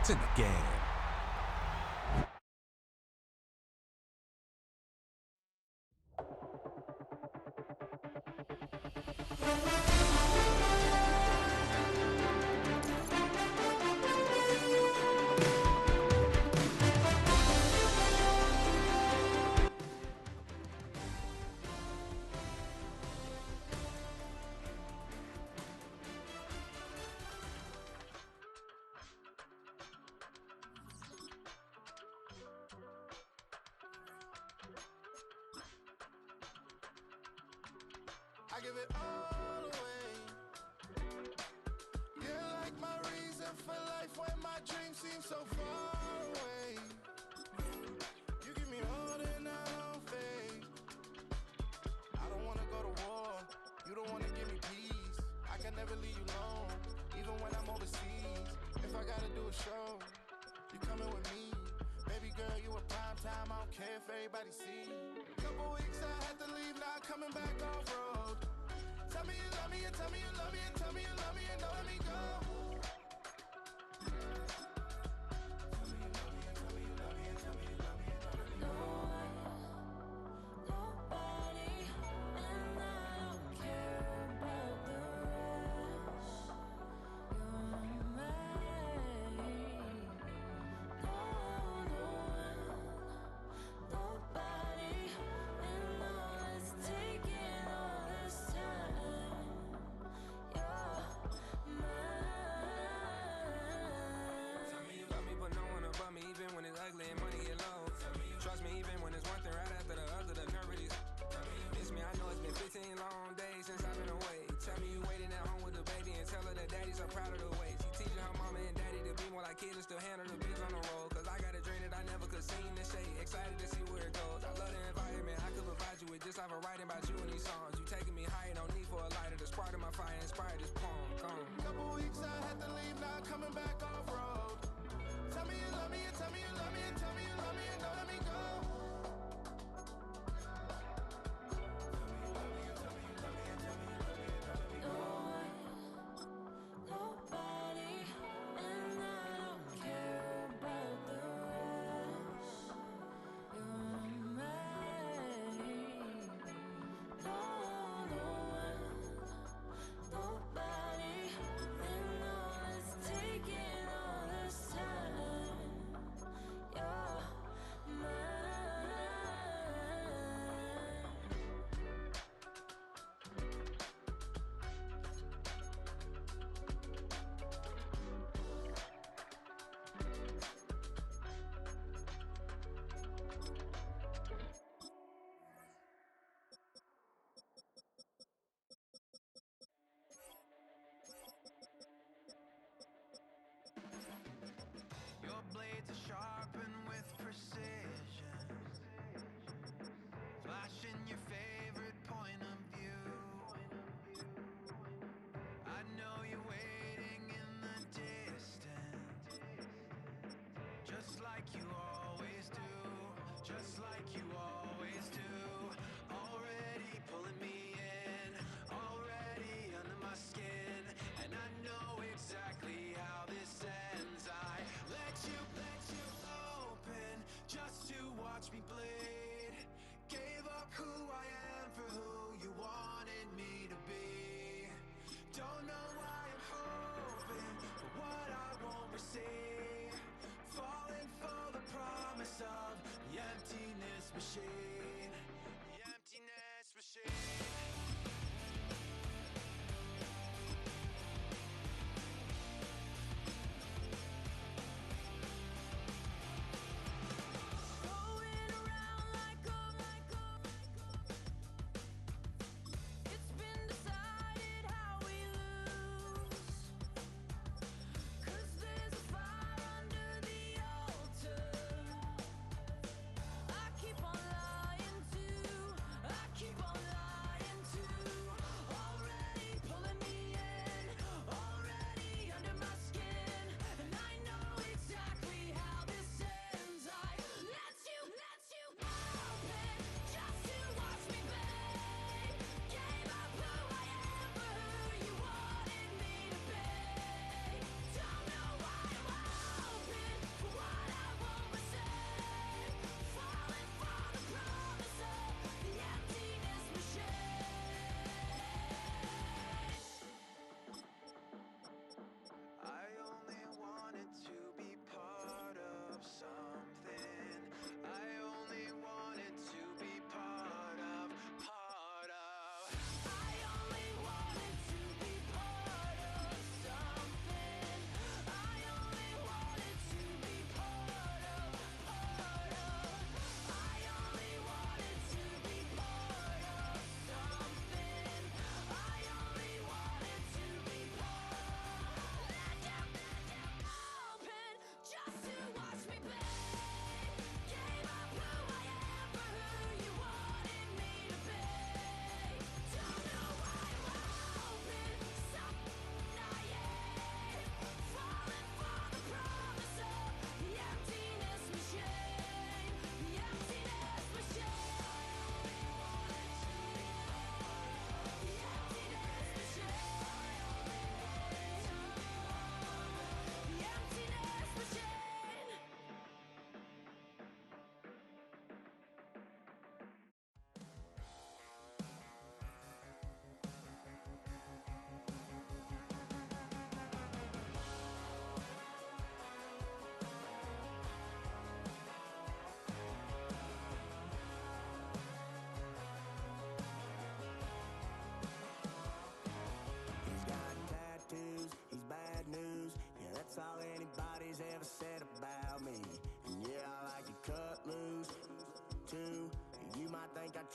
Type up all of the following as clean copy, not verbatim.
It's in the game. I give it all away. You're like my reason for life when my dreams seem so far away. You give me all and I don't fade. I don't wanna go to war. You don't wanna give me peace. I can never leave you alone, even when I'm overseas. If I gotta do a show, you coming with me. Baby girl, you a prime time. I don't care if everybody see. Couple weeks I had to leave, now coming back off road. Tell me you love me and tell me you love me and tell me you love me and don't let me go. Tell me you love me and tell me you love me and tell me you love me and don't let me go. Nobody, and I don't care about the rest. You're mine. Nobody, and all it's taking all this time. You're mine. Tell me you love me, but no one above me, even when it's ugly and money get low. Trust me, even when it's one thing right after the other, the nerve really. Miss me, I know it's been 15 long days since I've been away. Tell me you waiting at home with the baby and tell her that daddy's so proud of the way. She teaching her mama and daddy to be more like kids and still handle the biz on the road. Cause I got a dream that I never could see in the shade. Excited to see where it goes. I love the environment. I could provide you with just like a writing about you in these songs. You taking me higher, no need for a lighter. The spark of my fire inspired this poem. Gone. Couple weeks I had to leave, now coming back off road. Tell me you love me and tell me you love me and tell me you love me and don't let me go. Nobody, and I don't care about the rest. You're mine. Nobody.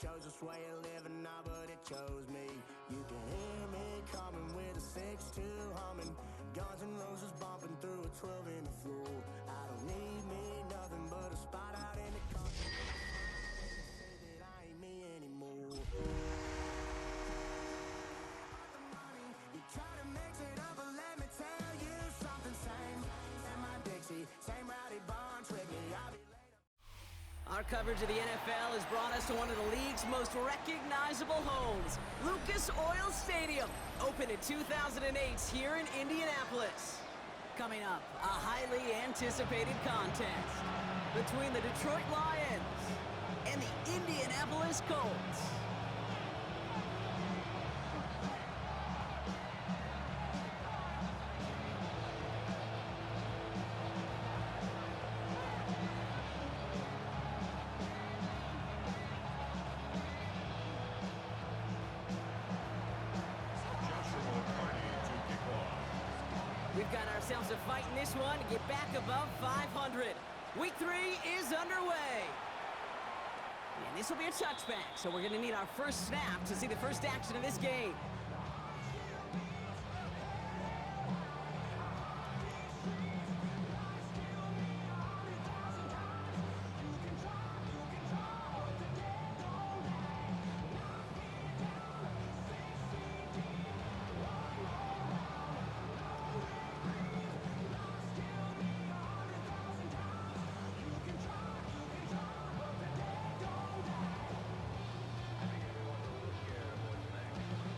chose this way of living now, but it chose me. You can hear me coming with a 6-2 humming. Guns and Roses bumping through a 12 in the floor. I don't need me nothing but a spot out in the country. Say that I ain't me anymore. The money, you try to mix it up, but let me tell you something. Same and my Dixie, same rowdy bunch with me. I'll be Our coverage of the NFL has brought us to one of the league's most recognizable homes, Lucas Oil Stadium, opened in 2008 here in Indianapolis. Coming up, a highly anticipated contest between the Detroit Lions and the Indianapolis Colts. We've got ourselves a fight in this one to get back above 500. Week 3 is underway. And this will be a touchback, so we're going to need our first snap to see the first action of this game.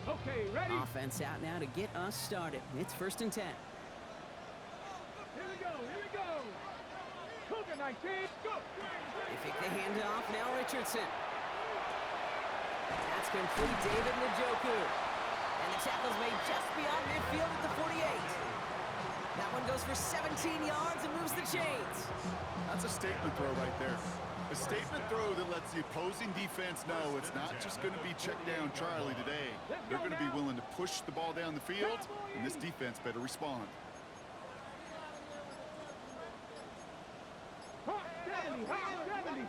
Okay, ready? Offense out now to get us started. It's 1st and 10. Here we go, here we go. Cougar 19, go. They fake the handoff, now Richardson. That's complete, David Njoku. And the tackle's made just beyond midfield at the 48. That one goes for 17 yards and moves the chains. That's a statement throw right there. A statement throw that lets the opposing defense know it's not just going to be check down Charlie today. They're going to be willing to push the ball down the field, and this defense better respond. Hot 70, hot 70.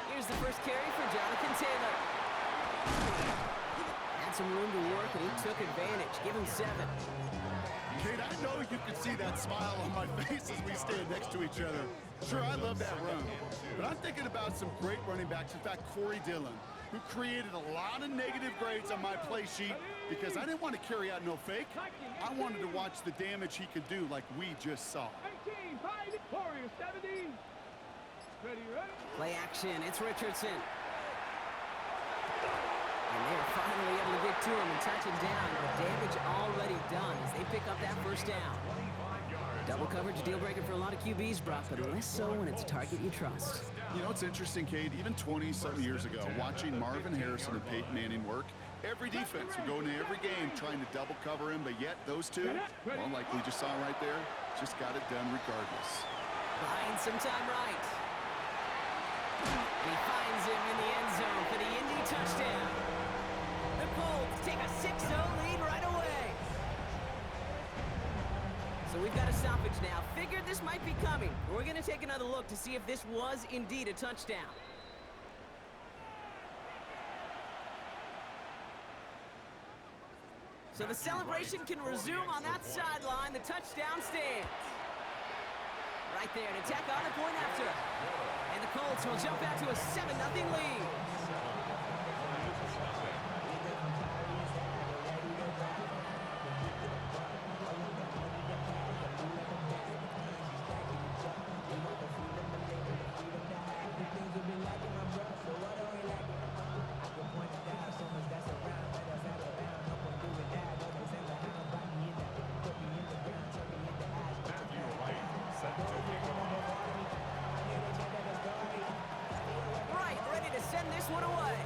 Here's the first carry for Jonathan Taylor. Had some room to work, and he took advantage. Give him 7. Kate, I know you can see that smile on my face as we stand next to each other. Sure, I love that run. But I'm thinking about some great running backs. In fact, Corey Dillon, who created a lot of negative grades on my play sheet because I didn't want to carry out no fake. I wanted to watch the damage he could do like we just saw. 18, 5, Warrior 70. Ready, ready? Play action, it's Richardson. And they're finally able to get to him and touch him down. The damage already done as they pick up that first down. Double coverage, deal breaker for a lot of QBs, Brock, but less so when it's a target you trust. You know, it's interesting, Cade, even 20-something years ago, watching Marvin Harrison and Peyton Manning work, every defense would go into every game trying to double cover him, but yet those two, well, like we just saw right there, just got it done regardless. Buying some time right. He finds him in the end zone for the Indy touchdown. The Colts take a 6-0 lead right away. So we've got a stoppage now. Figured this might be coming. We're going to take another look to see if this was indeed a touchdown. So the celebration can resume on that sideline. The touchdown stands. Right there, an attack on the point after. And the Colts will jump out to a 7-0 lead. Send this one away.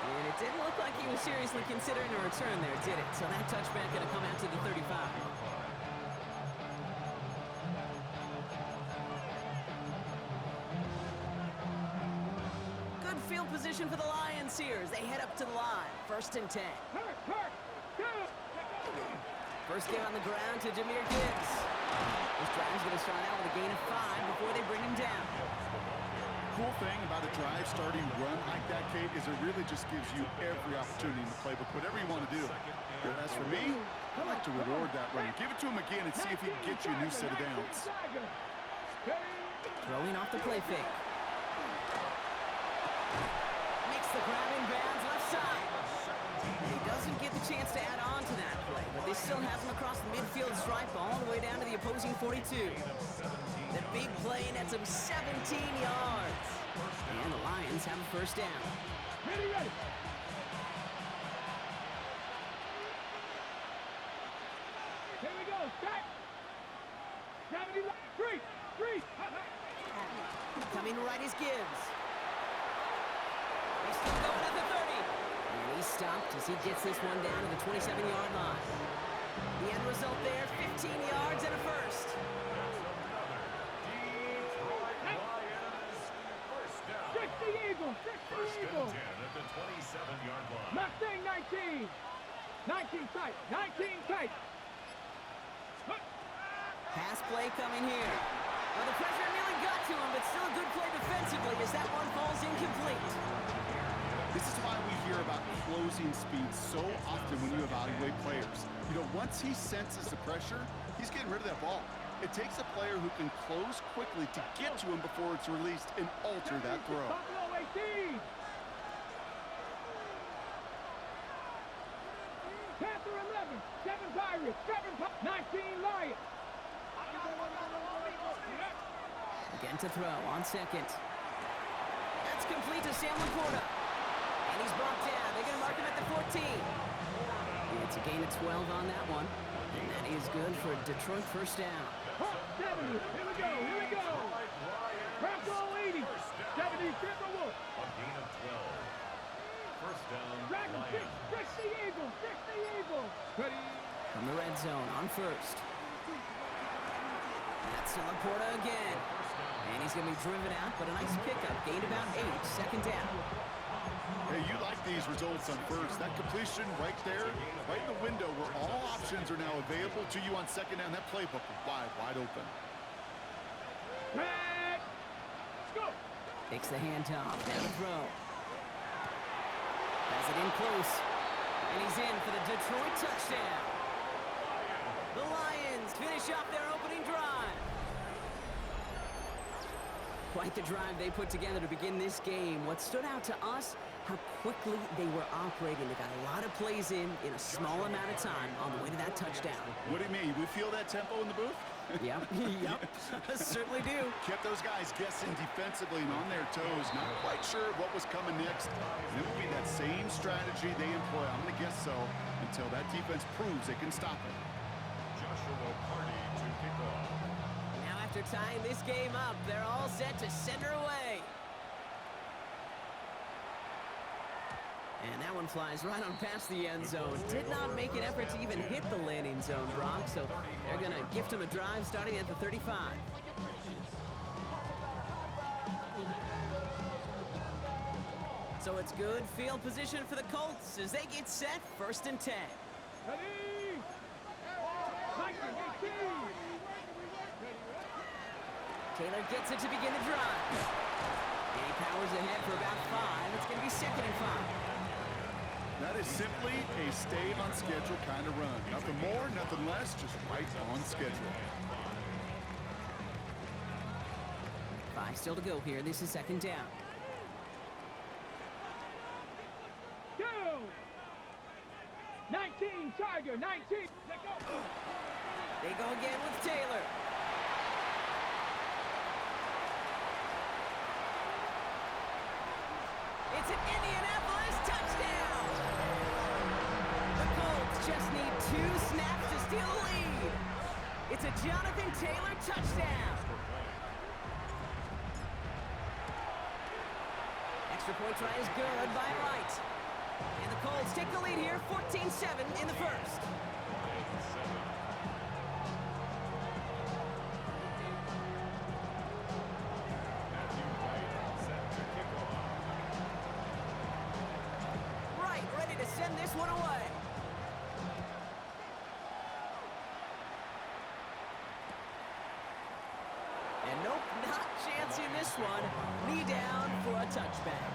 And it didn't look like he was seriously considering a return there, did it? So that touchback going to come out to the 35. Good field position for the Lions here as they head up to the line. 1st and 10. Hurt, go. First game on the ground to Jahmyr Gibbs. This drive's going to start out with a gain of 5 before they bring him down. Cool thing about a drive starting run like that, Kate, is it really just gives you every opportunity in the playbook, whatever you want to do. As for me, I like to reward that run. Give it to him again and see if he can get you a new set of downs. Throwing off the play fake. Makes the grab in bounds left side. He doesn't get the chance to add on to that play, but they still have him across the midfield stripe all the way down to the opposing 42. The big play nets him 17 yards. And the Lions have a first down. Ready, ready. Here we go, set. 73. Coming right is Gibbs. He's still going at the 30. And he's stopped as he gets this one down to the 27-yard line. The end result there, 15 yards and a first. Fix the Eagle, fix the Eagle. At the 27-yard line. Mustang 19. 19 tight, 19 tight. Pass play coming here. Well, the pressure nearly got to him, but still a good play defensively as that one falls incomplete. This is why we hear about closing speed so often when you evaluate players. You know, once he senses the pressure, he's getting rid of that ball. It takes a player who can close quickly to get to him before it's released and alter that throw. Buffalo 18. Panther 11. 7 Pirates. 19 Lions. Again to throw on second. That's complete to Sam Laporta. And he's brought down. They're going to mark him at the 14. It's a gain of 12 on that one. And that is good for a Detroit first down. 70. Here we go. Here we go. Bronco 80. 70 Timberwolves. A gain of 12. First down, Dragon 6. Lions. Fix the Eagle. Fix the Eagle. Ready. From the red zone on first. That's to Laporta again. And he's going to be driven out, but a nice pickup. Gained about 8. Second down. Hey, you like these results on first. That completion right there, right in the window where all options are now available to you on second down. That playbook is wide open. Red. Let's go. Takes the handoff. Now the throw. Has it in close. And he's in for the Detroit touchdown. The Lions finish off their opening drive. Quite the drive they put together to begin this game. What stood out to us, how quickly they were operating. They got a lot of plays in a small amount of time on the way to that touchdown. What do you mean? We feel that tempo in the booth? Yep, yep, certainly do. Kept those guys guessing defensively and on their toes, not quite sure what was coming next. And it will be that same strategy they employ, I'm going to guess so, until that defense proves they can stop it. Joshua Party to kick off. Now after tying this game up, they're all set to send her away. And that one flies right on past the end zone. Did not make an effort to even hit the landing zone, Brock, so they're going to gift him a drive starting at the 35. So it's good field position for the Colts as they get set, 1st and 10. Ready. 19. Taylor gets it to begin the drive. And he powers ahead for about 5. It's going to be 2nd and 5. That is simply a stay on schedule kind of run. Nothing more, nothing less, just right on schedule. 5 still to go here. This is 2nd down. Go. 19 Tiger. 19. Let go. They go again with Taylor. It's an Indianapolis touchdown! The Colts just need 2 snaps to steal the lead. It's a Jonathan Taylor touchdown. Extra point try is good by Wright. And the Colts take the lead here, 14-7 in the first. Wright ready to send this one away. Nope, not chancing this one. Knee down for a touchback.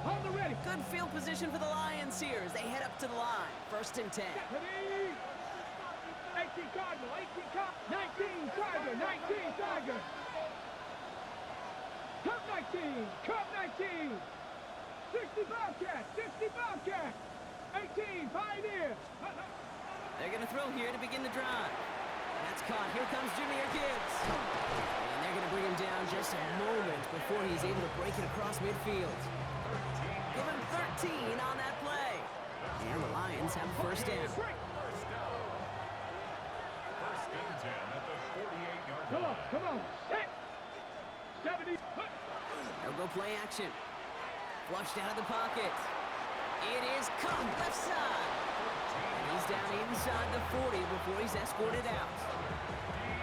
On the ready. Good field position for the Lions here as they head up to the line. 1st and 10. Ready. 18 Cardinal, 18 Cardinal, 19 Tiger, 19 Tiger. Cup 19, Cup 19. 60 Bobcat, 60 Bobcat. 18 Pioneer. They're going to throw here to begin the drive. That's caught. Here comes Jameer Gibbs. And they're going to bring him down just a moment before he's able to break it across midfield. Give him 13 on that play. And the Lions have a 1st down. First and 10 at the 48-yard Come on, line. come on. Set. 70. They'll go play action. Flushed out of the pocket. It is caught left side. And he's down inside the 40 before he's escorted out.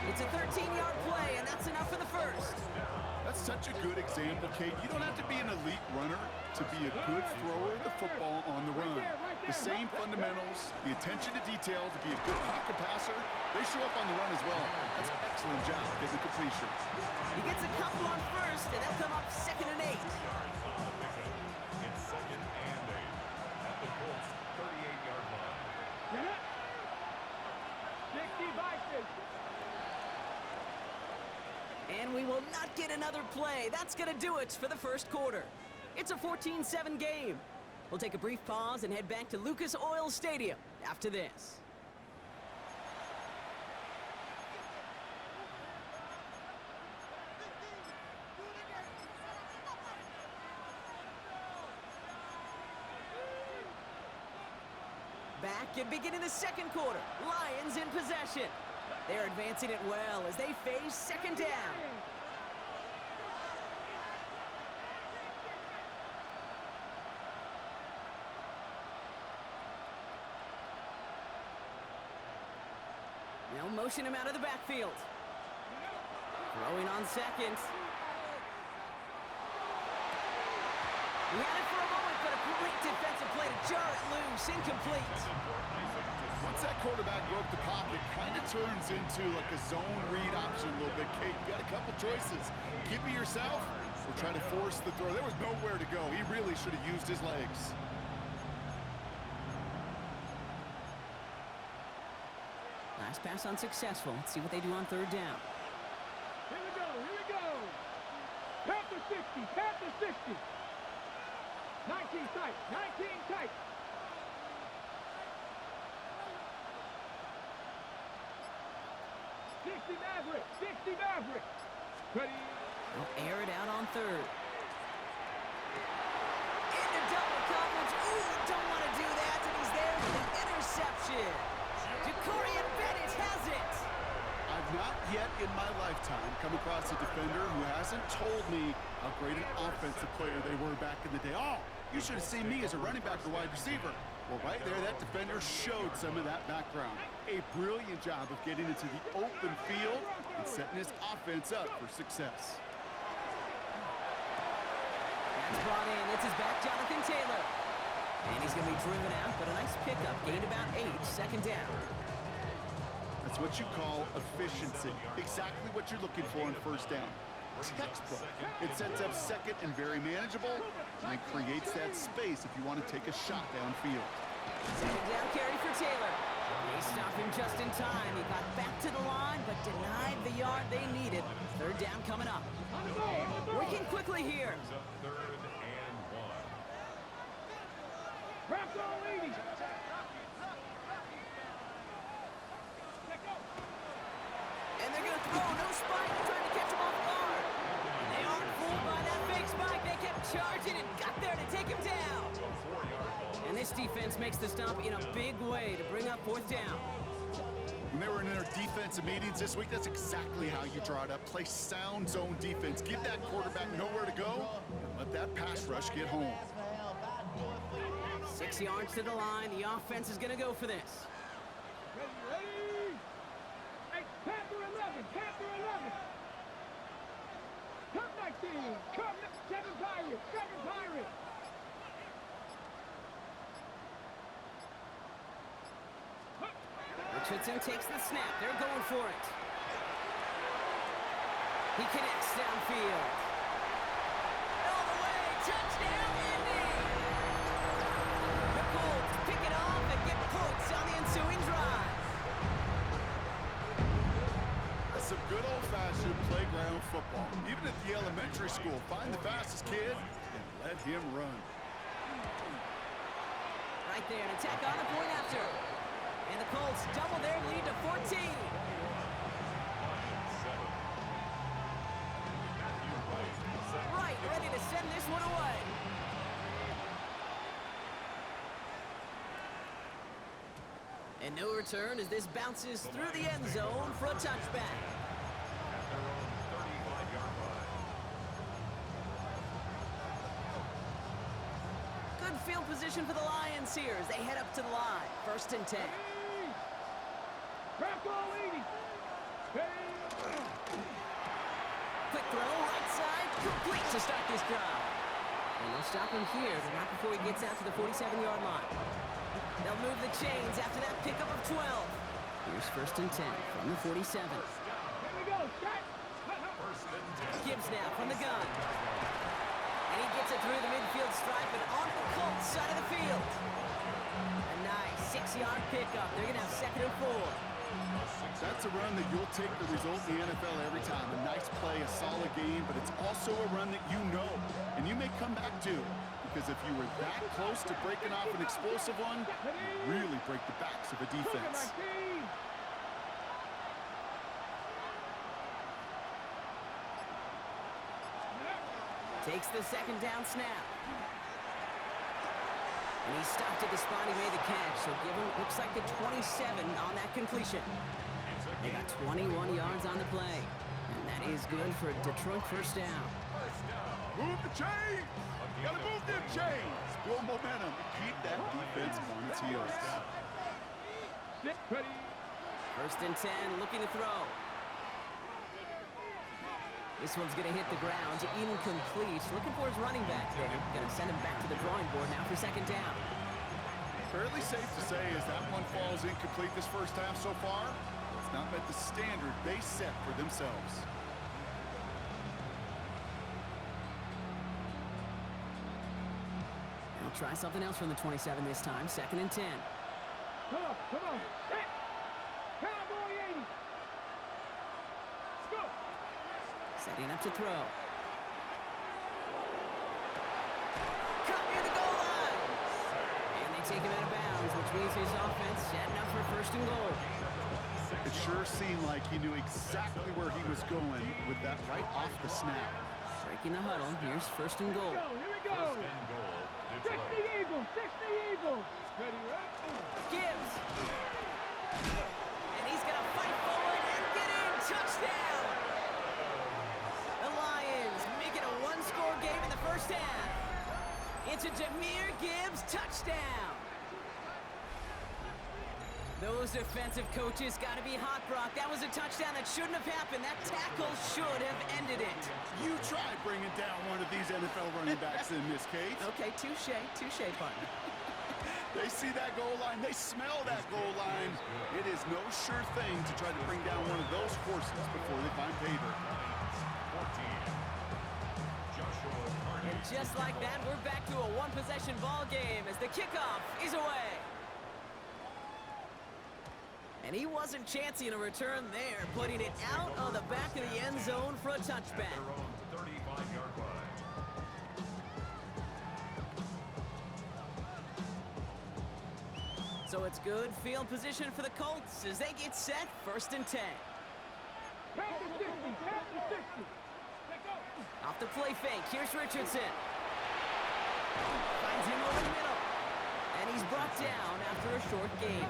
It's a 13-yard play, and that's enough for the 1st. That's such a good example, Kate. You don't have to be an elite runner to be a good thrower of the football on the run. The same fundamentals, the attention to detail to be a good pocket passer, they show up on the run as well. That's an excellent job getting the completion. He gets a couple on 1st, and they'll come up 2nd and 8. It's 2nd and 8 at the Colts 38-yard line. 60 Vikings. And we will not get another play. That's going to do it for the 1st quarter. It's a 14-7 game. We'll take a brief pause and head back to Lucas Oil Stadium after this. Back and beginning the 2nd quarter. Lions in possession. They're advancing it well as they face 2nd down. They'll motion him out of the backfield. Throwing on 2nd. He had it for a moment, but a great defensive play to jar it loose. Incomplete. Once that quarterback broke the pocket, kind of turns into like a zone read option a little bit, Kate. You got a couple choices. Keep it yourself or try to force the throw. There was nowhere to go. He really should have used his legs. Last pass unsuccessful. Let's see what they do on 3rd down. Here we go, here we go. Panther 60, Panther 60. 19 tight, 19 tight. 60 Maverick, 60 Maverick. Ready. They'll air it out on 3rd. Into double coverage. Ooh, don't want to do that, and he's there for the interception. Jacorian Bennett has it. I've not yet in my lifetime come across a defender who hasn't told me how great an offensive player they were back in the day. Oh, you should have seen me as a running back or wide receiver. Well, right there, that defender showed some of that background. A brilliant job of getting into the open field and setting his offense up for success. That's brought in. It's his back, Jonathan Taylor. And he's going to be driven out, but a nice pickup. Gained about 8, 2nd down. That's what you call efficiency. Exactly what you're looking for on 1st down. Textbook. It sets up 2nd and very manageable, and it creates that space if you want to take a shot downfield. 2nd down carry for Taylor. They stop him just in time. He got back to the line, but denied the yard they needed. 3rd down coming up. Working quickly here. Brings up 3rd and 1. Wrapped all 80. And they're going to throw. No spike. Trying to catch him off guard. They aren't fooled by that fake spike. They kept charging and got there to take him down. And this defense makes the stop in a big way to bring up 4th down. When they were in their defensive meetings this week, that's exactly how you draw it up. Play sound zone defense. Give that quarterback nowhere to go, and let that pass rush get home. 6 yards to the line. The offense is going to go for this. Ready. Hey, Panther 11, Panther 11. Cup 19, Cup 7 Pirates, 7 Pirates. Richardson takes the snap. They're going for it. He connects downfield. All the way. Touchdown, Indy! The Colts pick it off and get points on the ensuing drive. That's some good old-fashioned playground football. Even at the elementary school, find the fastest kid and let him run. Right there, an attack on the point after. And the Colts double their lead to 14. Right, ready to send this one away. And no return as this bounces through the end zone for a touchback. At their own 35-yard line. Good field position for the Lions here as they head up to the line. 1st and 10. Craft all 80. Quick throw, right side, complete to start this drive. And they'll stop him here, but not before he gets out to the 47-yard line. They'll move the chains after that pickup of 12. Here's 1st and 10 from the 47. Here we go. Set. First and 10. Gibbs now from the gun. And he gets it through the midfield stripe and on the Colts side of the field. A nice 6-yard pickup. They're going to have 2nd and 4. That's a run that you'll take the result in the NFL every time. A nice play, a solid game, but it's also a run that you know, and you may come back to. Because if you were that close to breaking off an explosive one, you really break the backs of a defense. Takes the 2nd down snap. And he stopped at the spot he made the catch, so give him, looks like the 27 on that completion. They got 21 yards on the play. And that is good for a Detroit 1st down. Move the chains! Gotta move them chains! Build momentum and keep that defense on its heels. Ready. 1st and 10, looking to throw. This one's going to hit the ground, incomplete. Looking for his running back there. Going to send him back to the drawing board now for 2nd down. Fairly safe to say as that one falls incomplete this first half so far, it's not met the standard they set for themselves. They'll try something else from the 27 this time. 2nd and 10. Come on. Set. Cowboy 80. Let's go. Setting up to throw. Cut near the goal line. And they take him out of bounds, which means his offense setting up for 1st and goal. It sure seemed like he knew exactly where he was going with that right off the snap. Breaking the huddle. Here's 1st and goal. Here we go. First and goal, 60 Detroit. Eagles. 60 Eagles. Ready, right? Gibbs. And he's going to fight forward and get in. Touchdown. The Lions make it a 1-score game in the 1st half. It's a Jahmyr Gibbs touchdown. Those defensive coaches got to be hot, Brock. That was a touchdown that shouldn't have happened. That tackle should have ended it. You try bringing down one of these NFL running backs in this case. Okay, touche, partner. They see that goal line. They smell that goal line. It is no sure thing to try to bring down one of those horses before they find paydirt. 14. Joshua Carney. And just like that, we're back to a one-possession ball game as the kickoff is away. And he wasn't chancing a return there, putting it out of the back of the end zone for a touchback. Their own 35-yard line. So it's good field position for the Colts as they get set 1st and 10. Count to 60. Count to 60. Let's go. Off the play fake, here's Richardson. Finds him over the middle. And he's brought down after a short gain.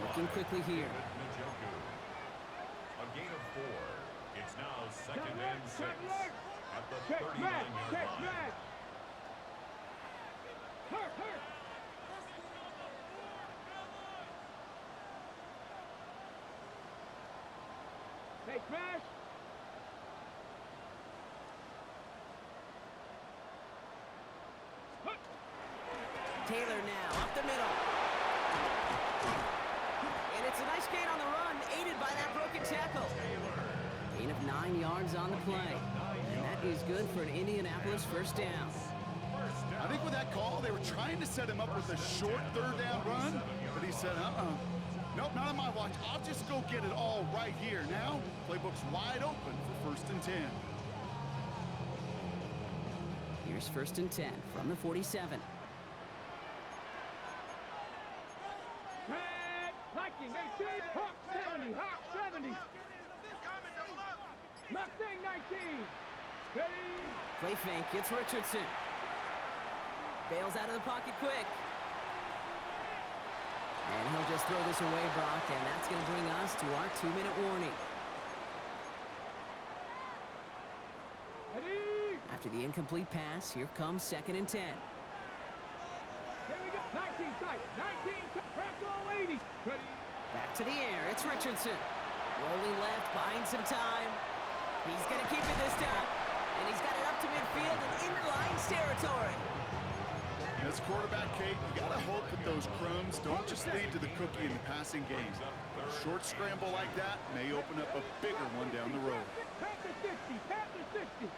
Looking quickly here. Njoku. A gain of 4. It's now 2nd and 6 at the Check 39-yard line. back. Hurt. Hey, Crash. Taylor now, up the middle. And it's yards on the play. And that is good for an Indianapolis first down. I think with that call, they were trying to set him up with a short third down run, but he said, nope, not on my watch. I'll just go get it all right here. Now, playbook's wide open for 1st and 10. Here's 1st and 10 from the 47. Viking 18, Hawk 70, Hawk 70. Mustang 19. Ready? Play fake, it's Richardson. Bails out of the pocket quick. And he'll just throw this away, Brock, and that's going to bring us to our 2-minute warning. Ready? After the incomplete pass, here comes 2nd and 10. Here we go. 19 tight. 19 tight. Press all 80. Ready? Back to the air, it's Richardson. Rolling left, buying some time. He's going to keep it this time. And he's got it up to midfield and into Lions territory. As quarterback, Kate, you got to hope that those crumbs don't just lead to the cookie in the passing game. A short scramble like that may open up a bigger one down the road. Pass to 60. Pass to 60.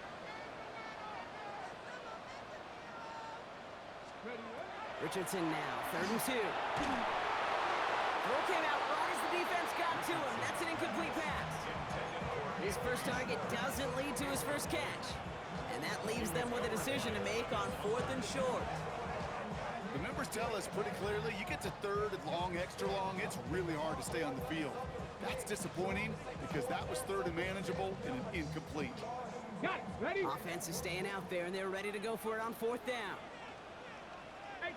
Ready? Richardson now, 3rd and 2. Throw came out right as the defense got to him. That's an incomplete pass. His first target doesn't lead to his first catch. And that leaves them with a decision to make on 4th and short. The numbers tell us pretty clearly, you get to 3rd and long, extra long, it's really hard to stay on the field. That's disappointing because that was 3rd and manageable and an incomplete. Got it. Ready? Offense is staying out there, and they're ready to go for it on 4th down.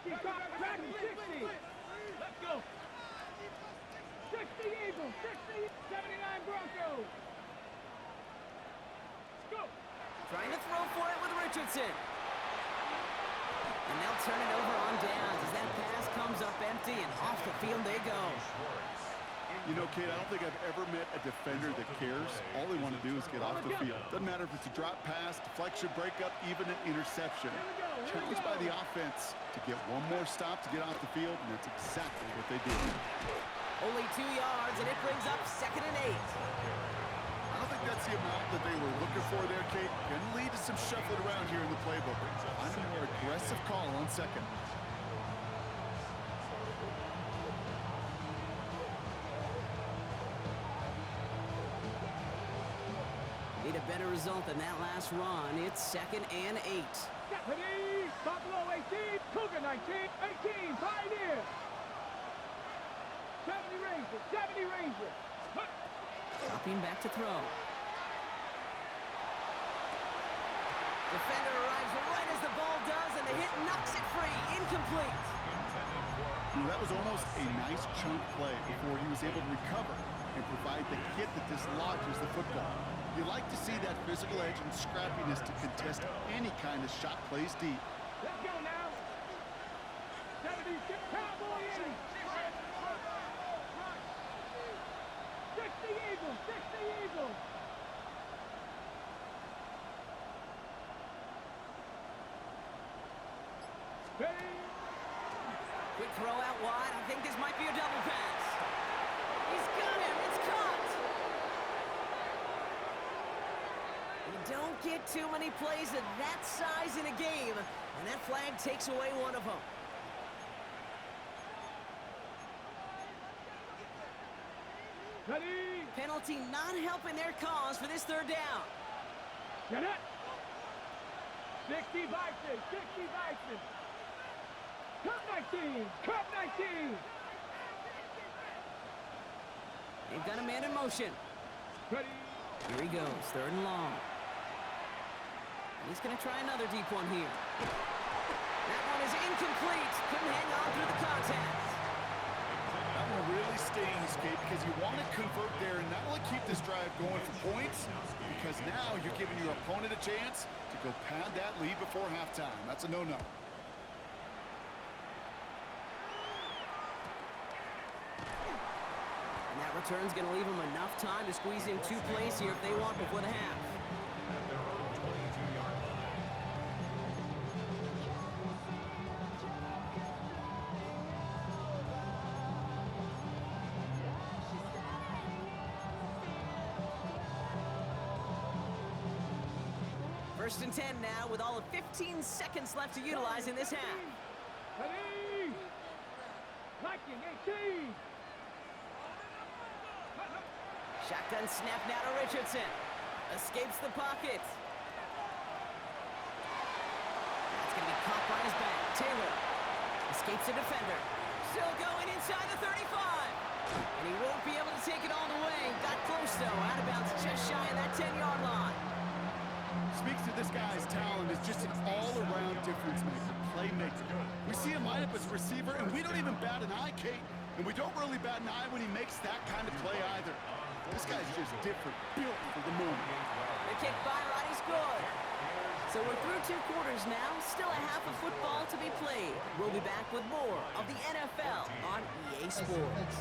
18 top. Back to 60. Let's go. 60 Eagles. 60. 79 Broncos. Let's go. Trying to throw for it with Richardson. And they'll turn it over on downs as that pass comes up empty, and off the field they go. You know, Kate, I don't think I've ever met a defender that cares. All they want to do is get off the field. Doesn't matter if it's a drop pass, deflection, breakup, even an interception. Challenged by the offense to get one more stop to get off the field, and that's exactly what they did. Only 2 yards, and it brings up 2nd and 8. I don't think that's the amount that they were looking for there, Kate. Going to lead to some shuffling around here in the playbook. I'm a more aggressive call on 2nd. Need a better result than that last run. It's 2nd and 8. Ready? Buffalo 18. Cougar 19. 18. Pioneer. 70 Rangers. 70 Rangers. Dropping back to throw. Defender arrives right as the ball does, and the hit knocks it free. Incomplete. That was almost a nice chunk play before he was able to recover and provide the hit that dislodges the football. You like to see that physical edge and scrappiness to contest any kind of shot plays deep. Let's go now. 76 Cowboy 80. 60 Eagles. 60 Eagles. Ready? Quick throw out wide. I think this might be a double pass. He's got him. It's caught. You don't get too many plays of that size in a game, and that flag takes away one of them. Ready? Penalty not helping their cause for this 3rd down. Get it? 60 Bison. 60 Bison. Cup 19. Cup 19. They've got a man in motion. Ready? Here he goes, 3rd and long. He's going to try another deep one here. That one is incomplete. Couldn't hang on through the contact. That one really stings, Kate, because you want to convert there and not only keep this drive going for points, because now you're giving your opponent a chance to go pad that lead before halftime. That's a no-no. And that return's going to leave them enough time to squeeze in 2 plays here if they want before the half. First and 10 now with all of 15 seconds left to utilize in this half. Ready? Liking 18. Shotgun snap now to Richardson. Escapes the pocket. That's going to be caught by his back. Taylor escapes the defender. Still going inside the 35. And he won't be able to take it all the way. Got close, though. Out of bounds just shy of that 10-yard line. Speaks to this guy's talent as just an all-around difference maker, playmaker. We see him line up as a receiver, and we don't even bat an eye, Kate. And we don't really bat an eye when he makes that kind of play either. This guy's just different, built for the moment. The kick by Roddy's good. So we're through 2 quarters now. Still a half of football to be played. We'll be back with more of the NFL on EA Sports.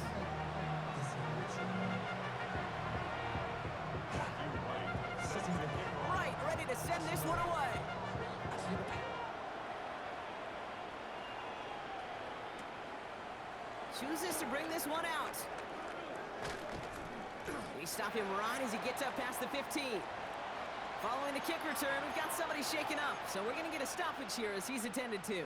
Right, ready to send this one away. Chooses to bring this one out. We stop him right as he gets up past the 15. Following the kick return, we've got somebody shaken up, so we're going to get a stoppage here as he's attended to.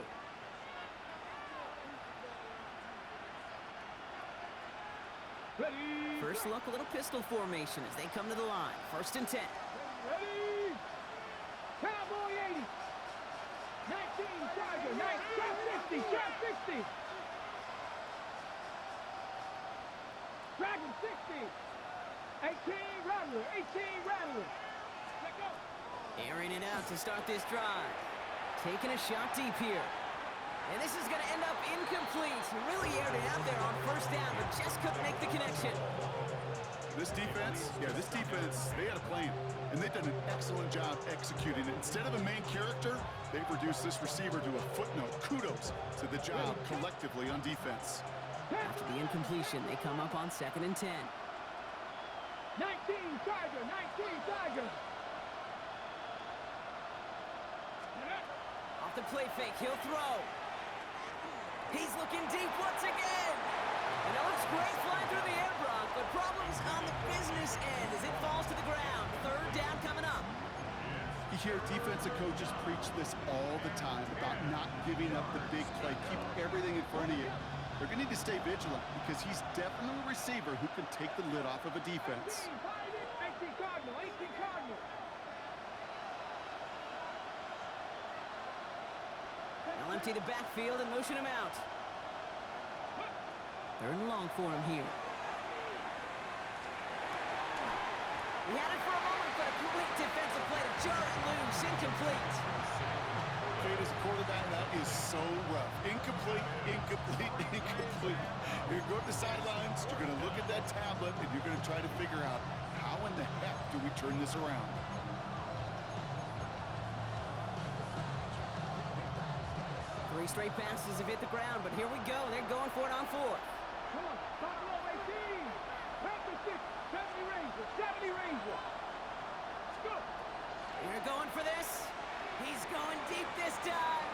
Ready? First look, a little pistol formation as they come to the line. First and 10. Ready? Cowboy 80. 19 Tiger. 9, shot 60. Shot 60. Dragon 60. 18 Rattler. 18 Rattler. Let go. Airing it out to start this drive. Taking a shot deep here. And this is going to end up incomplete. Really aired it out there on first down, but just couldn't make the connection. This defense, they had a plan, and they've done an excellent job executing it. Instead of a main character, they've reduced this receiver to a footnote. Kudos to the job collectively on defense. After the incompletion, they come up on 2nd and 10. 19 Tiger. 19 Tiger. Off the play fake, he'll throw. He's looking deep once again. And it looks great flying through the air, Brock, but problems on the business end as it falls to the ground. 3rd down coming up. You hear defensive coaches preach this all the time about not giving up the big play. Keep everything in front of you. They're going to need to stay vigilant because he's definitely a receiver who can take the lid off of a defense. 18 Cardinal. 18 Cardinal. They'll empty the backfield and motion him out. 3rd and long for him here. He had it for a moment, but a complete defensive play to jar it loose. Incomplete. Kate, as a quarterback, that is so rough. Incomplete, incomplete, incomplete. You're going to the sidelines, you're going to look at that tablet, and you're going to try to figure out how in the heck do we turn this around. 3 straight passes have hit the ground, but here we go. They're going for it on 4th. Come on. Buffalo 18. Panther 6. 70 Ranger. 70 Ranger. Let's go. They're going for this. He's going deep this time.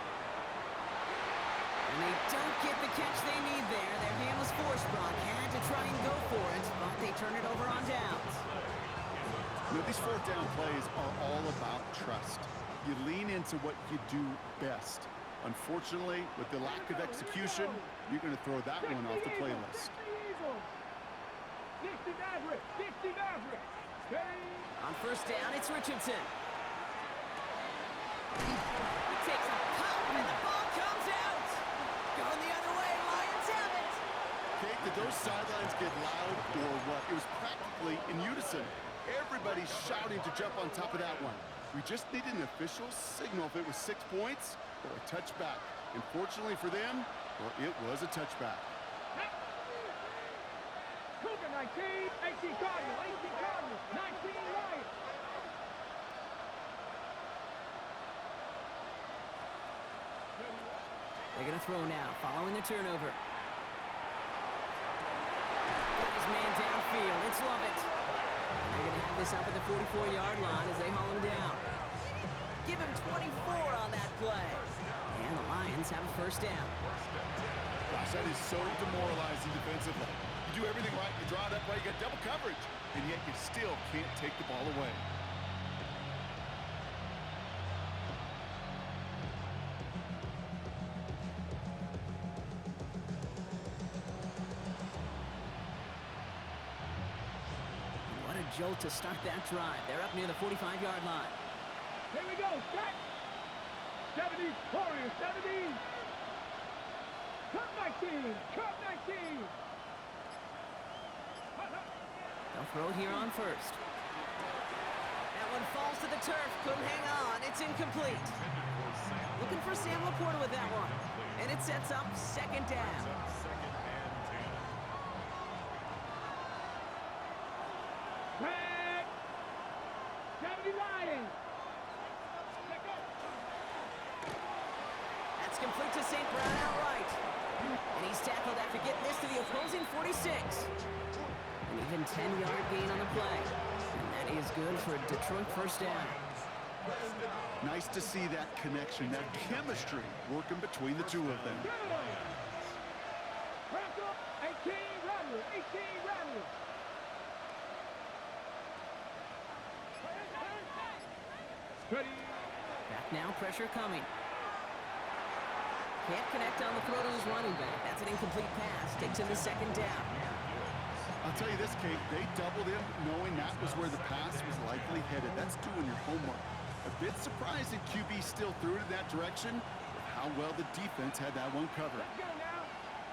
And they don't get the catch they need there. Their hand was forced, Brock. Had to try and go for it, but they turn it over on downs. You know, these 4th down plays are all about trust. You lean into what you do best. Unfortunately, with the lack of execution, you're going to throw that one off the playlist. Dixie Maverick. Dixie Maverick. On 1st down, it's Richardson. He takes a pop, and the ball comes out. Going the other way, Lions have it. Kate, did those sidelines get loud or what? It was practically in unison. Everybody's shouting to jump on top of that one. We just needed an official signal if it was 6 points or a touchback. And fortunately for them, well, it was a touchback. Cougar 19, 18 Cardinal, 18 Cardinal, 19 Lions. They're going to throw now, following the turnover. Got his man downfield. It's Lovett. They're going to have this up at the 44-yard line as they haul him down. Give him 24 on that play. And the Lions have a 1st down. Gosh, that is so demoralizing defensively. You do everything right, you draw it up right, you got double coverage, and yet you still can't take the ball away. jolt to start that drive. They're up near the 45-yard line. Here we go, set. 70, Warriors, 70. Cut 19, cut 19. They'll throw here on first. That one falls to the turf. Couldn't hang on. It's incomplete. Looking for Sam Laporta with that one. And it sets up second down. Red. 70 Lions. That's complete to St. Brown outright. And he's tackled after getting this to the opposing 46. An even 10-yard gain on the play. And that is good for a Detroit first down. Nice to see that connection, that chemistry working between the two of them. Bronco, 18 Rattler, 18 Rattler. Ready. Back now, pressure coming. Can't connect on the throw to his running back. That's an incomplete pass. Takes him to second down. I'll tell you this, Kate, they doubled him knowing that was where the pass was likely headed. That's doing your homework. A bit surprising QB still threw it in that direction with how well the defense had that one covered. Let's go now.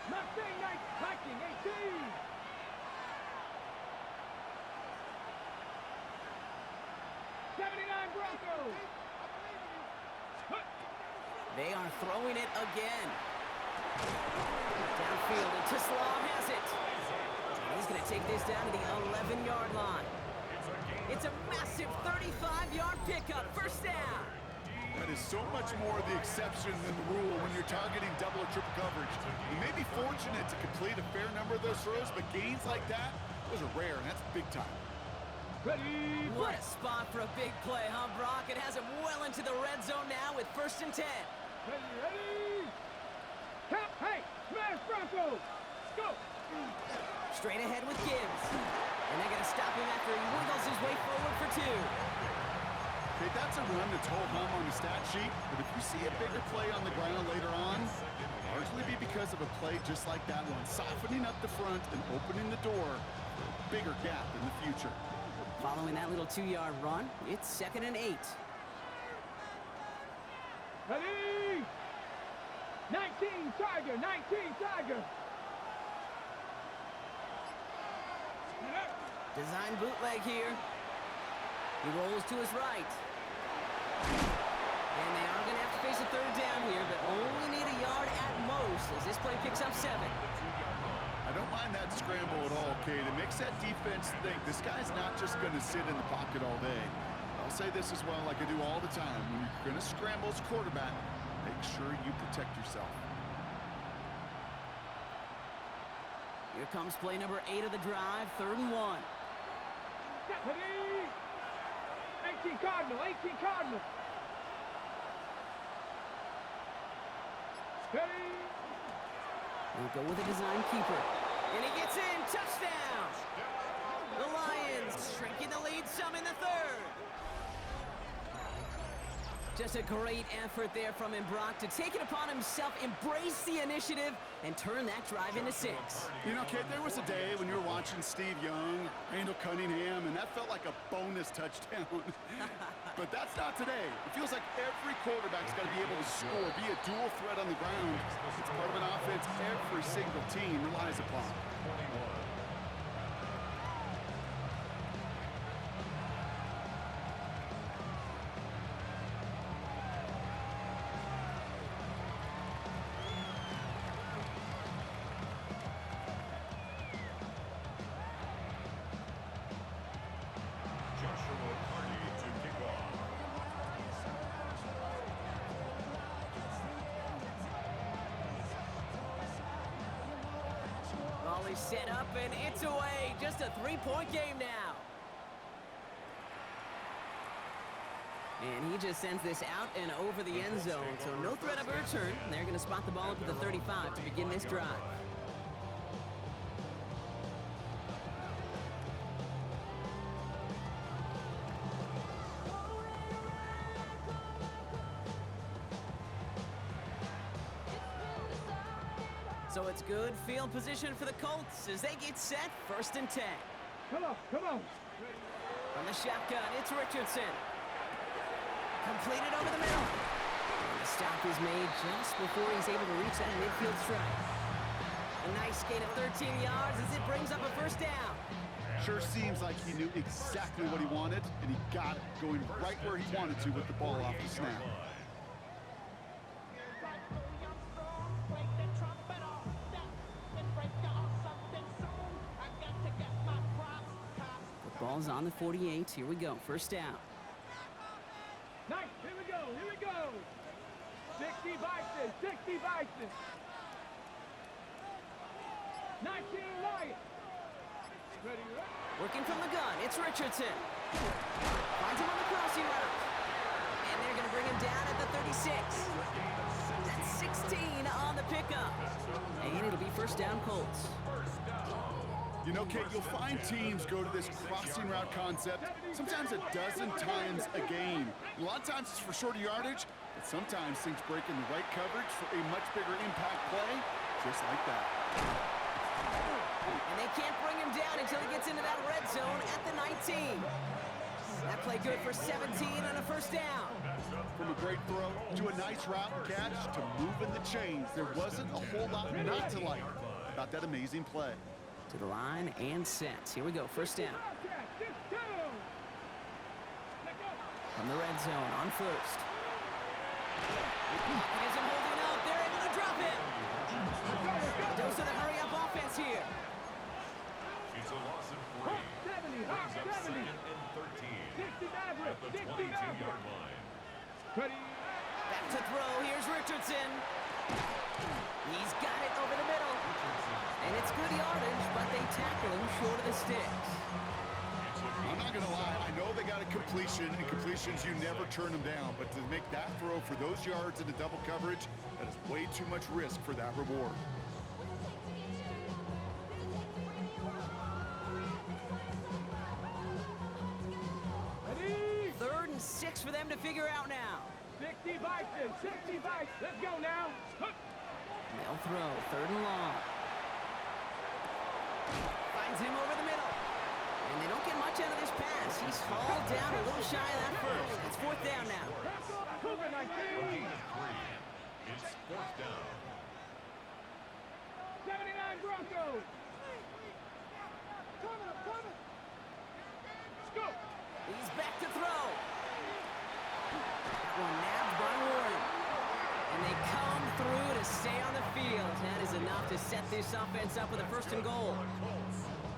Mustang Knight, Viking, 18. Broncos. They are throwing it again. Downfield, and Tislaw has it. And he's going to take this down to the 11-yard line. It's a massive 35-yard pickup, first down. That is so much more the exception than the rule when you're targeting double or triple coverage. You may be fortunate to complete a fair number of those throws, but gains like that, those are rare, and that's big time. Ready, what a spot for a big play, huh, Brock? It has him well into the red zone now with 1st and 10. Ready. Count, hey, smash Broncos. Go. Straight ahead with Gibbs. And they're going to stop him after he wiggles his way forward for 2. Okay, that's a run that's ho-hum on the stat sheet, but if you see a bigger play on the ground later on, it'll largely be because of a play just like that one, softening up the front and opening the door for a bigger gap in the future. Following that little 2-yard run, it's 2nd and 8. Ready. 19 Tiger, 19 Tiger. Design bootleg here. He rolls to his right. And they are going to have to face a 3rd down here, but only need a yard at most as this play picks up 7. I don't mind that scramble at all, Kate. It makes that defense think this guy's not just going to sit in the pocket all day. I'll say this as well like I do all the time. When you're going to scramble as quarterback, make sure you protect yourself. Here comes play number 8 of the drive, 3rd and 1. Ready. 18 Cardinal, 18 Cardinal. Ready. We'll go with a design keeper. And he gets in, touchdown! The Lions shrinking the lead some in the 3rd. Just a great effort there from him, Brock, to take it upon himself, embrace the initiative, and turn that drive into 6. You know, Kate, there was a day when you were watching Steve Young, Randall Cunningham, and that felt like a bonus touchdown. But that's not today. It feels like every quarterback's got to be able to score, be a dual threat on the ground. It's part of an offense every single team relies upon. He's set up, and it's away. Just a 3-point game now. And he just sends this out and over the end zone, so no threat of a return. They're going to spot the ball up at the 35 to begin this drive. So it's good field position for the Colts as they get set, 1st and 10. Come on, come on. From the shotgun, it's Richardson. Completed over the middle. And the stop is made just before he's able to reach that midfield strike. A nice gain of 13 yards as it brings up a first down. Sure seems like he knew exactly what he wanted, and he got it, going right where he wanted to with the ball off the snap. The ball's on the 48. Here we go. First down. Nice. Here we go. Here we go. 60 Bison. 60 Bison. 19 Lions. Ready, ready. Working from the gun, it's Richardson. Finds him on the crossing route. And they're going to bring him down at the 36. That's 16 on the pickup. And it'll be first down Colts. You know, Kate, you'll find teams go to this crossing route concept sometimes a dozen times a game. A lot of times it's for shorter yardage, but sometimes things break in the right coverage for a much bigger impact play, just like that. And they can't bring him down until he gets into that red zone at the 19. That play good for 17 and a first down. From a great throw to a nice route and catch to moving the chains, there wasn't a whole lot not to like about that amazing play. To the line and set. Here we go, first down. From the red zone on first. Pocket isn't holding up. They're able to drop him. Dose of the hurry-up offense here. It's a loss of 3. Brings up 2nd and 13 at the 22-yard line. Ready. Back to throw. Here's Richardson. He's got it over the middle. And it's good yardage, but they tackle him short of the sticks. I'm not going to lie, I know they got a completion, and completions, you never turn them down. But to make that throw for those yards into double coverage, that is way too much risk for that reward. Ready. 3rd and 6 for them to figure out now. 60 Bison. 60 Bison. Let's go now. Hup. They'll throw. 3rd and long. Finds him over the middle. And they don't get much out of this pass. He's hauled down a little shy of that first. It's 4th down now. Cougar 19. It's 4th down. 79 Broncos. Coming. Let's go. He's back to throw. One nabbed by Warren. And they come through to stay on the field. That is enough to set this offense up with a 1st and goal.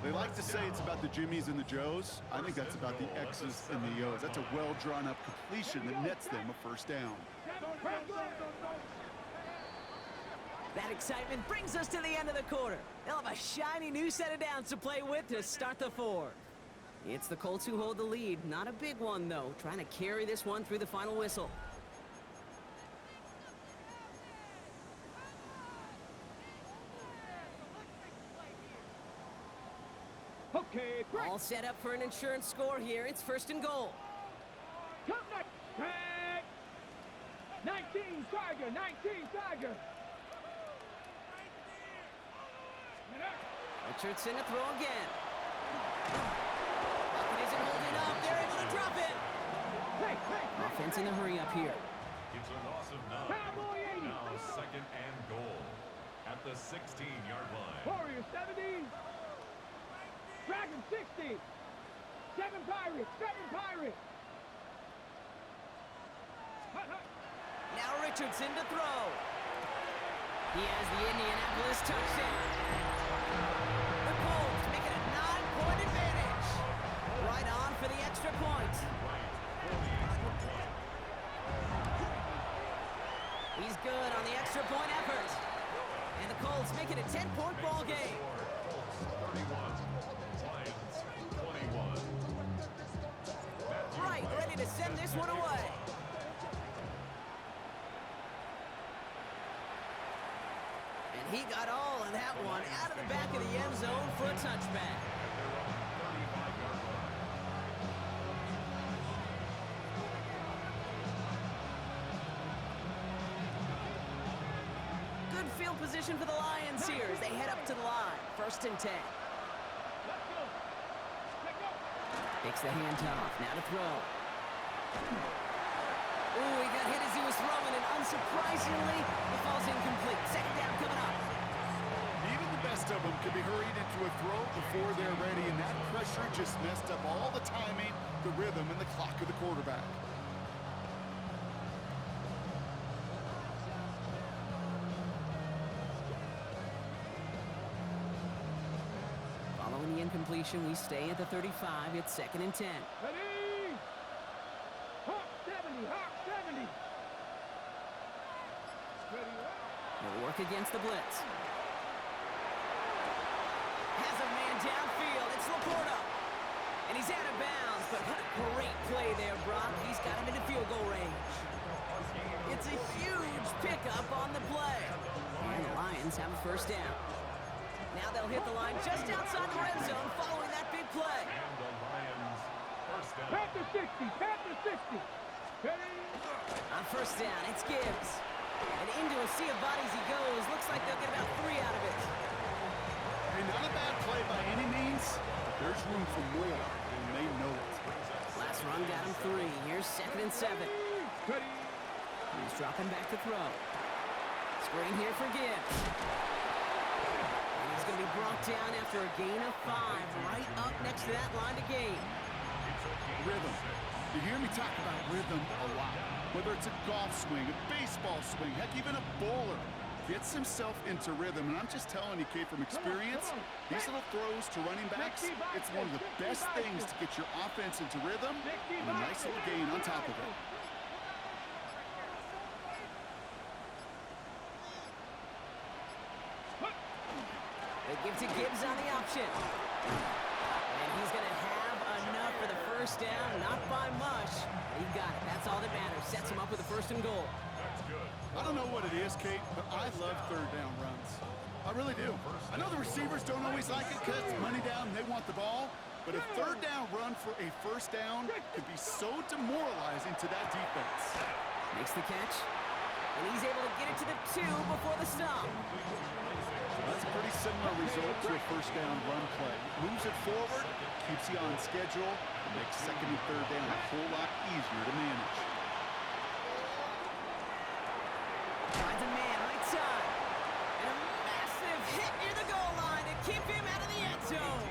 They like to say it's about the Jimmies and the Joes. I think that's about the X's and the O's. That's a well-drawn-up completion that nets them a 1st down. That excitement brings us to the end of the quarter. They'll have a shiny new set of downs to play with to start the 4th. It's the Colts who hold the lead. Not a big one, though. Trying to carry this one through the final whistle. Okay, break. All set up for an insurance score here. It's 1st and goal. Come back. Break. 19 Tiger. 19 Tiger. Richardson to throw again. Pocket isn't holding up. They're able to drop it. Hey. Offense in a hurry up here. It's a loss of 9. Cowboy 80. Now 2nd and goal at the 16-yard line. Warrior 70. Dragon 60. 7 Pirates. 7 Pirates. Now Richardson to throw. He has the Indianapolis touchdown. The Colts make it a 9-point advantage. Right on for the extra point. He's good on the extra point effort. And the Colts make it a 10-point ball game. Colts 31, Lions 21. Right, ready to send this one away. And he got all of that one out of the back of the end zone for a touchback. Good field position for the Lions here as they head up to the line. 1st and 10. Takes the handoff. Now to throw. Ooh, he got hit as he was throwing, and unsurprisingly, it falls incomplete. Second down coming up. Even the best of them can be hurried into a throw before they're ready, and that pressure just messed up all the timing, the rhythm, and the clock of the quarterback. Following the incompletion, we stay at the 35. It's 2nd and 10. Ready? Hawk 70, Hawk 70. Ready, He'll work against the blitz. Has a man downfield. It's Laporta. And he's out of bounds, but what a great play there, Brock. He's got him into field goal range. It's a huge pickup on the play. And the Lions have a first down. Now they'll hit the line just outside the red zone following that big play. And the Lions first down. Panther 60, Panther 60. Ready? On first down, it's Gibbs. And into a sea of bodies he goes. Looks like they'll get about 3 out of it. Hey, not a bad play by any means, but there's room for more, and they know it. Last run got him 3. Here's 2nd and 7. Ready? He's dropping back to throw. Screen here for Gibbs. And he's going to be brought down after a gain of 5, right up next to that line to gain. Rhythm. You hear me talk about rhythm a lot. Whether it's a golf swing, a baseball swing, heck, even a bowler gets himself into rhythm. And I'm just telling you, Kate, from experience, these little throws to running backs, it's one of the best things to get your offense into rhythm and a nice little gain on top of it. They give to Gibbs on the option. And he's going to have enough for the first down. Not by much. He got it. That's all that matters. Sets him up with a 1st and goal. I don't know what it is, Kate, but I love 3rd down runs. I really do. I know the receivers don't always like it because it's money down and they want the ball, but a 3rd down run for a 1st down could be so demoralizing to that defense. Makes the catch. And he's able to get it to the 2 before the stop. That's a pretty similar result to a 1st down run play. Moves it forward, keeps you on schedule, and makes 2nd and 3rd down a whole lot easier to manage. Finds a man right side. And a massive hit near the goal line to keep him out of the end zone.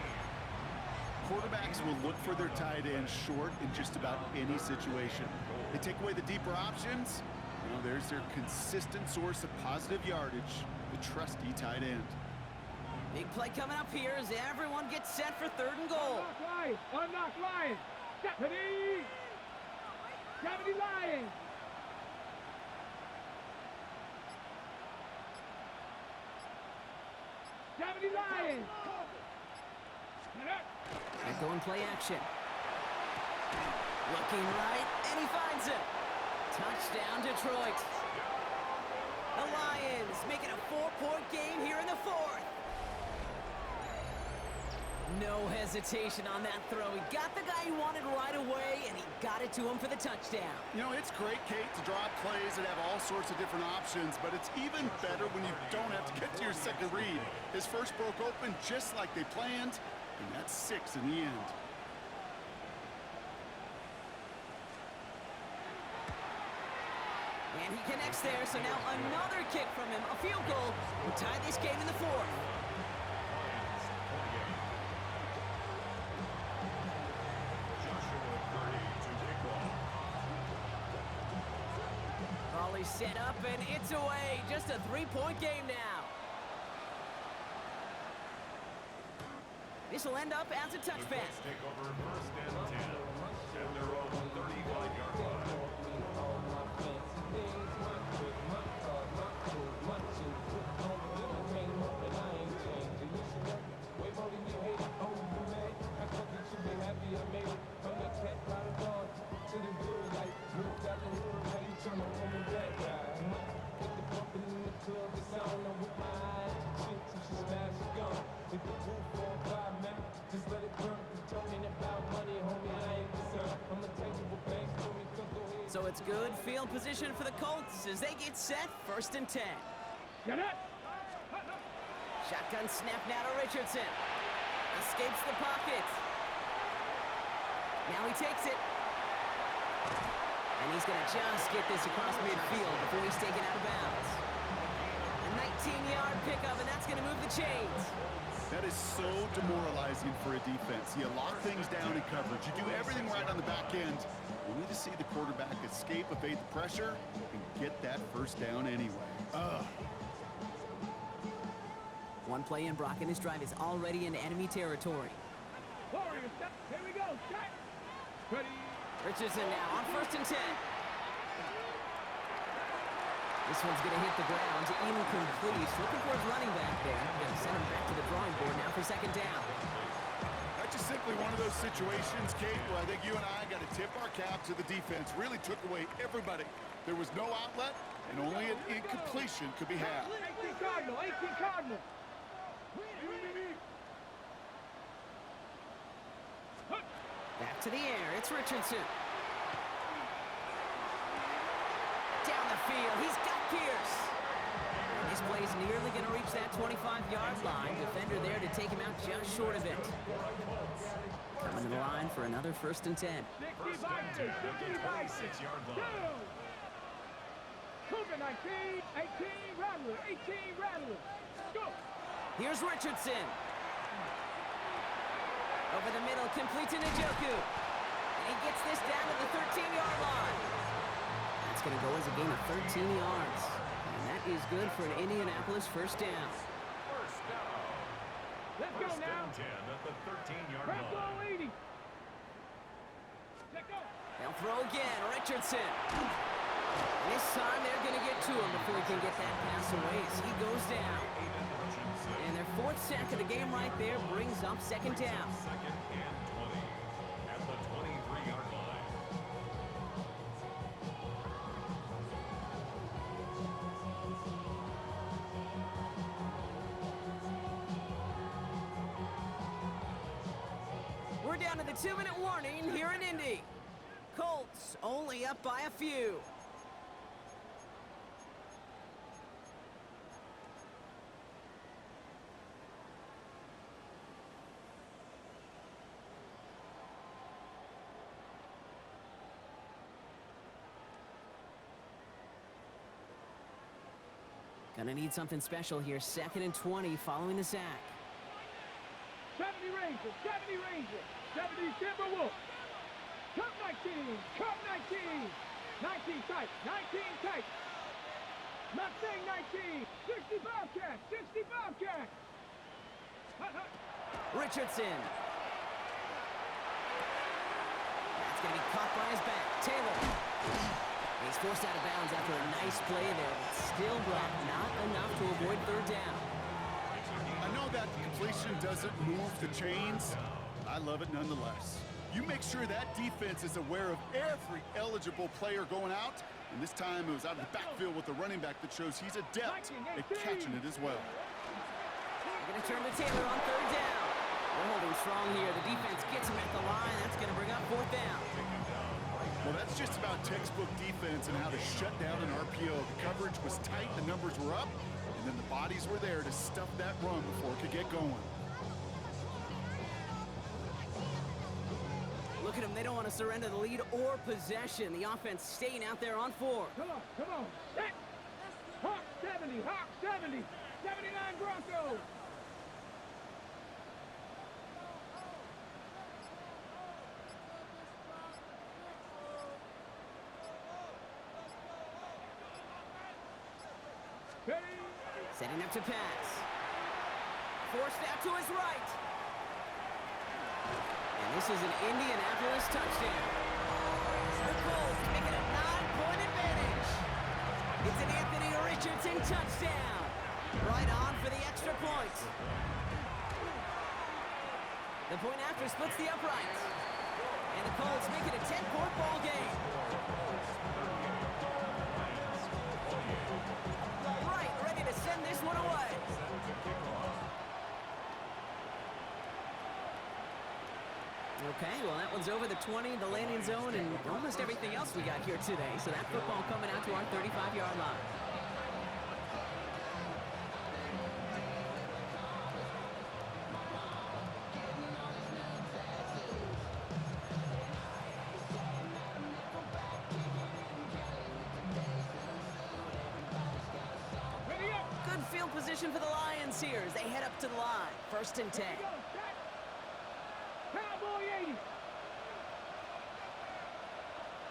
Quarterbacks will look for their tight end short in just about any situation. They take away the deeper options. You know, there's their consistent source of positive yardage, the trusty tight end. Big play coming up here as everyone gets set for 3rd and goal. Unlock Lions, unlock Lions. Ready? 70 Lions. Lions. They're going play action. Looking right, and he finds it. Touchdown, Detroit. The Lions making a 4-point game here in the 4th. No hesitation on that throw. He got the guy he wanted right away, and he got it to him for the touchdown. You know, it's great, Kate, to draw up plays that have all sorts of different options, but it's even better when you don't have to get to your second read. His first broke open just like they planned, and that's 6 in the end. And he connects there, so now another kick from him. A field goal will tie this game in the 4th. Volley set up, and it's away. Just a 3-point game now. This will end up as a touchback. Take over 1st and 10 at their own 35-yard line. So it's good field position for the Colts as they get set 1st and 10. Get it. Shotgun snap now to Richardson. Escapes the pocket. Now he takes it. And he's going to just get this across midfield before he's taken out of bounds. A 19-yard pickup, and that's going to move the chains. That is so demoralizing for a defense. You lock things down in coverage. You do everything right on the back end. You need to see the quarterback escape, evade the pressure, and get that first down anyway. One play in, Brock, and this drive is already in enemy territory. Warriors, here we go. Set. Ready. Richardson now on 1st and 10. This one's going to hit the ground, incomplete. He's looking for his running back there. Going to send him back to the drawing board now for 2nd down. That's just simply one of those situations, Kate, where I think you and I got to tip our cap to the defense. Really took away everybody. There was no outlet, and only an incompletion could be had. 18 Cardinal, 18 Cardinal. Back to the air, it's Richardson. Down the field, he's got Pierce. And this play's nearly going to reach that 25-yard line. Defender there to take him out just short of it. Coming to the line for another 1st and 10. 60 Vikings, 60 Vikings. 6-yard line. Cougar 19, 18 Rattler, 18 Rattler. Go. Here's Richardson. Over the middle, complete to Njoku. And he gets this down to the 13-yard line. That's going to go as a gain of 13 yards. And that is good for an Indianapolis 1st down. First down. Let's go First now. and 10 at the 13-yard Press line. low 80. Let's go. They'll throw again, Richardson. And this time they're going to get to him before he can get that pass away as he goes down. And their 4th sack of the game right there brings up 2nd down. 2nd and 20 at the 23-yard line. We're down to the 2-minute warning here in Indy. Colts only up by a few. Gonna need something special here. 2nd and 20 following the sack. 70 Rangers, 70 Rangers, 70 Timberwolves. Cup 19, Cup 19. 19 tight, 19 tight. Mustang 19, 60 Bobcats, 60 Bobcats. Hut, hut. Richardson. That's gonna be caught by his back. Taylor. He's forced out of bounds after a nice play there, but still, Brock, not enough to avoid 3rd down. I know that completion doesn't move the chains, but I love it nonetheless. You make sure that defense is aware of every eligible player going out, and this time it was out of the backfield with the running back that shows he's adept at catching it as well. They're going to turn to Taylor on 3rd down. They're holding strong here. The defense gets him at the line. That's going to bring up 4th down. Well, that's just about textbook defense and how to shut down an RPO. The coverage was tight, the numbers were up, and then the bodies were there to stuff that run before it could get going. Look at them. They don't want to surrender the lead or possession. The offense staying out there on 4. Come on, set. Hawk 70, Hawk 70, 79 Broncos. Ready. Setting up to pass. Forced out to his right. And this is an Indianapolis touchdown. The Colts make it a 9-point advantage. It's an Anthony Richardson touchdown. Right on for the extra point. The point after splits the uprights. And the Colts make it a 10-point ball game. Right, ready to send this one away. Okay, well, that one's over the 20, the landing zone, and almost everything else we got here today. So that football coming out to our 35-yard line. position for the Lions here as they head up to the line. 1st and 10. Here we go, set. Cowboy 80.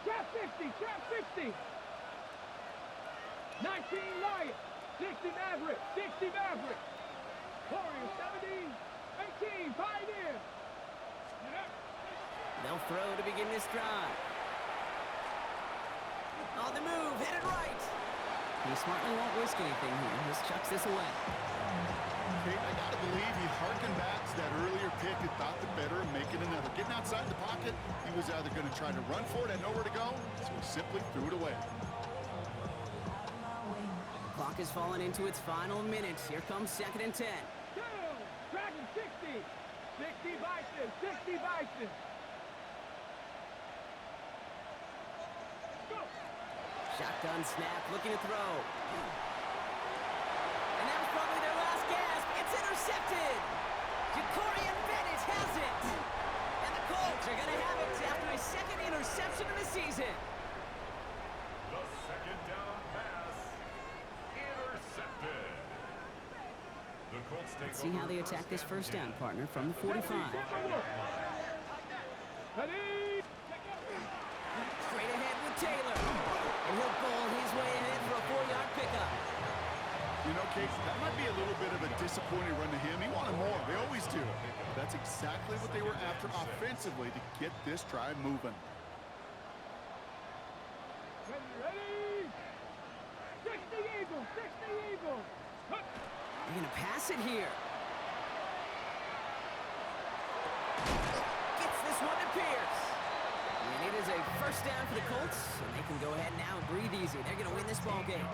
Trap 50, trap 50. 19 Lions, 60 Maverick, 60 Maverick. Warriors 17, 18 Pioneer. They'll throw to begin this drive. On the move, hit it right. He smartly won't risk anything here. Just chucks this away. Kate, I gotta believe he harkened back to that earlier pick and thought the better of making another. Getting outside the pocket, he was either going to try to run for it and nowhere to go, so he simply threw it away. The clock has fallen into its final minutes. Here comes 2nd and 10. Dragon 60, 60 Bison, 60 Bison. Go. Shotgun snap, looking to throw. And that was probably their last gasp. It's intercepted. Jacorian Bennett has it. And the Colts are going to have it after a 2nd interception of the season. The 2nd down pass intercepted. The Colts take Let's see how they attack this 1st down, partner, from the 45. Ready? Straight ahead with Taylor. And he'll bowl his way ahead for a 4-yard pickup. You know, Kate, that might be a little bit of a disappointing run to him. He wanted more. They always do. That's exactly what they were after offensively to get this drive moving. Ready? 60 Eagles, 60 Eagles. They're going to pass it here. Gets this one to Pierce. And it is a 1st down for the Colts, and they can go ahead now and breathe easy. They're going to win this ball game.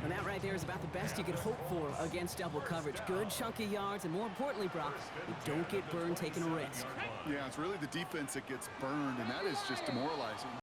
And that right there is about the best you could hope for against double coverage. Good chunky yards, and more importantly, Brock, you don't get burned taking a risk. Yeah, it's really the defense that gets burned, and that is just demoralizing.